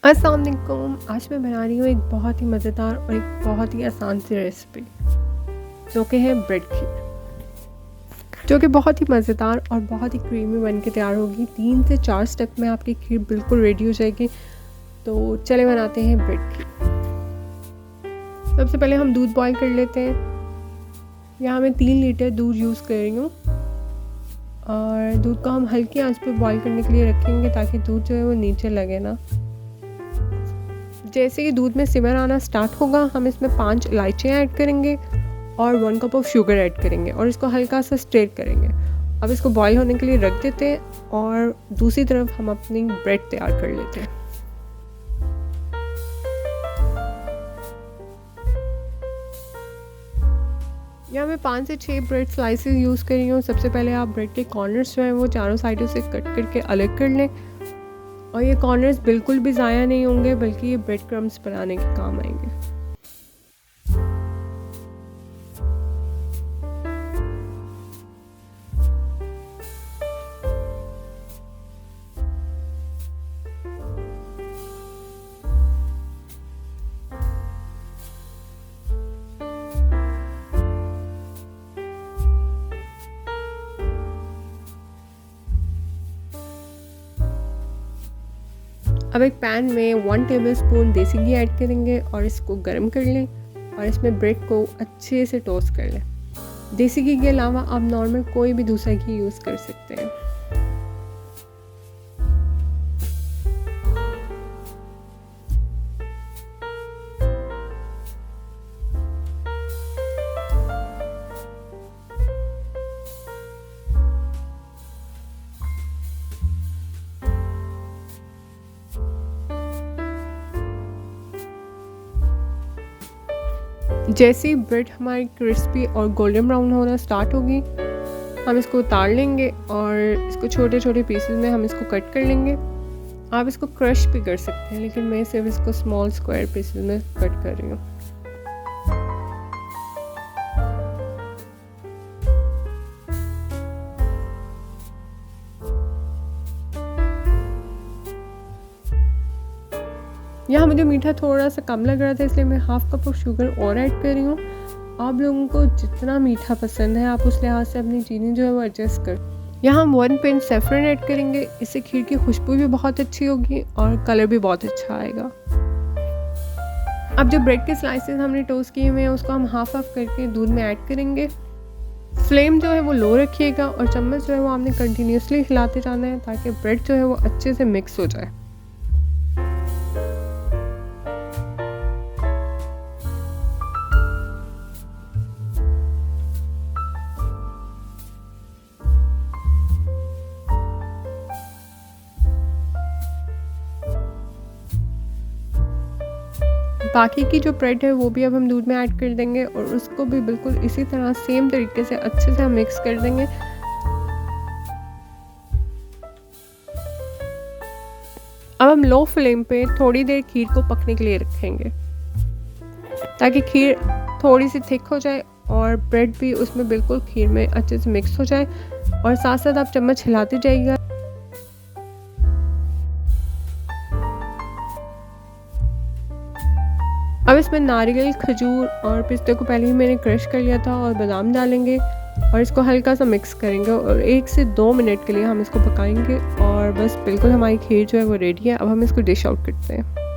अस्सलाम वालेकुम। आज मैं बना रही हूँ एक बहुत ही मज़ेदार और एक बहुत ही आसान सी रेसिपी जो कि है ब्रेड खीर, जो कि बहुत ही मज़ेदार और बहुत ही क्रीमी बन के तैयार होगी। 3 से 4 स्टेप में आपकी खीर बिल्कुल रेडी हो जाएगी। तो चले बनाते हैं ब्रेड खीर। सबसे पहले हम दूध बॉईल कर लेते हैं। यहाँ मैं 3 लीटर दूध यूज़ कर रही हूँ और दूध को हम हल्की आंच पे बॉईल करने के लिए रखेंगे ताकि दूध जो है वो नीचे लगे ना। जैसे ही दूध में सिमर आना स्टार्ट होगा, हम इसमें 5 इलायचियाँ ऐड करेंगे और 1 कप ऑफ शुगर ऐड करेंगे और इसको हल्का सा स्टर करेंगे। अब इसको बॉईल होने के लिए रख देते हैं और दूसरी तरफ हम अपनी ब्रेड तैयार कर लेते हैं। यहाँ मैं 5 से 6 ब्रेड स्लाइसेस यूज़ कर रही हूँ। सबसे पहले आप ब्रेड के कॉर्नर्स जो हैं वो चारों साइडों से कट करके अलग कर लें और ये कॉर्नर्स बिल्कुल भी ज़ाया नहीं होंगे, बल्कि ये ब्रेड क्रम्स बनाने के काम आएंगे। अब एक पैन में 1 टेबलस्पून देसी घी ऐड करेंगे और इसको गर्म कर लें और इसमें ब्रेड को अच्छे से टोस्ट कर लें। देसी घी के अलावा आप नॉर्मल कोई भी दूसरा घी यूज़ कर सकते हैं। जैसे ही ब्रेड हमारी क्रिस्पी और गोल्डन ब्राउन होना स्टार्ट होगी, हम इसको उतार लेंगे और इसको छोटे छोटे पीसेस में हम इसको कट कर लेंगे। आप इसको क्रश भी कर सकते हैं, लेकिन मैं सिर्फ इसको स्मॉल स्क्वायर पीसेस में कट कर रही हूँ। यहाँ मुझे मीठा थोड़ा सा कम लग रहा था, इसलिए मैं 1/2 कप ऑफ शुगर और ऐड कर रही हूँ। आप लोगों को जितना मीठा पसंद है, आप उस लिहाज से अपनी चीनी जो है वो एडजस्ट कर। यहाँ हम 1 पिंच सेफ्रन ऐड करेंगे। इससे खीर की खुशबू भी बहुत अच्छी होगी और कलर भी बहुत अच्छा आएगा। अब जो ब्रेड के स्लाइसेस हमने टोस्ट किए हुए हैं, उसको हम हाफ करके दूध में ऐड करेंगे। फ्लेम जो है वो लो रखिएगा और चम्मच जो है वो आपने कंटिन्यूसली हिलाते जाना है ताकि ब्रेड जो है वो अच्छे से मिक्स हो जाए। बाकी की जो ब्रेड है वो भी अब हम दूध में ऐड कर देंगे और उसको भी बिल्कुल इसी तरह सेम तरीके से अच्छे से हम मिक्स कर देंगे। अब हम लो फ्लेम पे थोड़ी देर खीर को पकने के लिए रखेंगे ताकि खीर थोड़ी सी थिक हो जाए और ब्रेड भी उसमें बिल्कुल खीर में अच्छे से मिक्स हो जाए और साथ साथ आप चम्मच हिलाते जाइएगा। अब इसमें नारियल, खजूर और पिस्ते को पहले ही मैंने क्रश कर लिया था और बादाम डालेंगे और इसको हल्का सा मिक्स करेंगे और 1 से 2 मिनट के लिए हम इसको पकाएंगे और बस बिल्कुल हमारी खीर जो है वो रेडी है। अब हम इसको डिश आउट करते हैं।